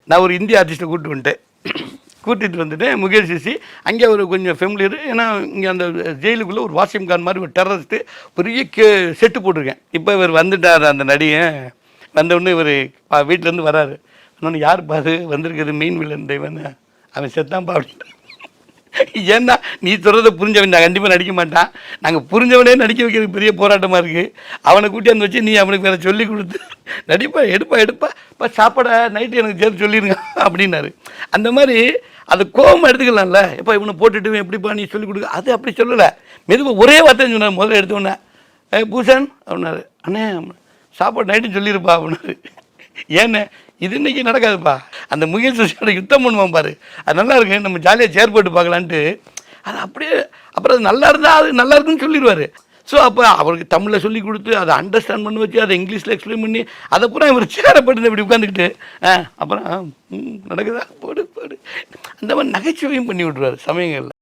நான் ஒரு இந்திய ஆர்டிஸ்ட்டை கூப்பிட்டு வந்துட்டேன். கூட்டிகிட்டு வந்துட்டு முகேஷ் சிசி அங்கே ஒரு கொஞ்சம் ஃபெமிலியர். ஏன்னா இங்கே அந்த ஜெயிலுக்குள்ளே ஒரு வாசிம் கான் மாதிரி ஒரு டெரரிஸ்ட்டு பெரிய செட்டு போட்டிருக்கேன். இப்போ இவர் வந்துட்டார் அந்த நடிகன். வந்தவுடனே இவர் வீட்டிலேருந்து வராரு. இன்னொன்று யார் பாரு வந்திருக்குது மெயின் வில்லன் தெய்வன், அவன் செத்தான்ப்பா அப்படின்னு. ஏன்னா நீ சொல்கிறத புரிஞ்சவன் நான் கண்டிப்பாக நடிக்க மாட்டான். நாங்கள் புரிஞ்சவனே நடிக்க வைக்கிறது பெரிய போராட்டமாக இருக்குது. அவனை கூட்டியாந்து வச்சு நீ அவனுக்கு வேறு சொல்லி கொடுத்து நடிப்பா எடுப்பா இப்போ சாப்பாடை நைட்டு எனக்கு சேர்த்து சொல்லிடுங்க அப்படின்னாரு. அந்த மாதிரி அது கோபமாக எடுத்துக்கலாம்ல. எப்போ இவனை போட்டுட்டு எப்படிப்பா நீ சொல்லிக் கொடுக்க, அது அப்படி சொல்லலை. மெதுவாக ஒரே வார்த்தை சொன்னார். முதல்ல எடுத்தோடனே பூஷன் அப்படின்னாரு. அண்ணே சாப்பாடு நைட்டு சொல்லியிருப்பா அப்படின்னாரு. ஏன்னு இது இன்றைக்கி நடக்காதுப்பா. அந்த முகேஷ் சிசியோட யுத்தம் பண்ணுவான் பாரு, அது நல்லா இருக்கு, நம்ம ஜாலியாக சேர் போட்டு பார்க்கலான்ட்டு. அது அப்படியே அப்புறம் அது நல்லா இருந்தால் அது நல்லா இருக்குன்னு சொல்லிடுவார். ஸோ அப்போ அவருக்கு தமிழில் சொல்லி கொடுத்து அதை அண்டர்ஸ்டாண்ட் பண்ணி வச்சு அதை இங்கிலீஷில் எக்ஸ்பிளைன் பண்ணி அதை பூரா இவர் சேரப்பட்டு இப்படி உட்காந்துக்கிட்டு அப்புறம் நடக்குதா போடு போடு அந்த மாதிரி நகைச்சுவையும் பண்ணி விட்ருவார் சமயங்களில்.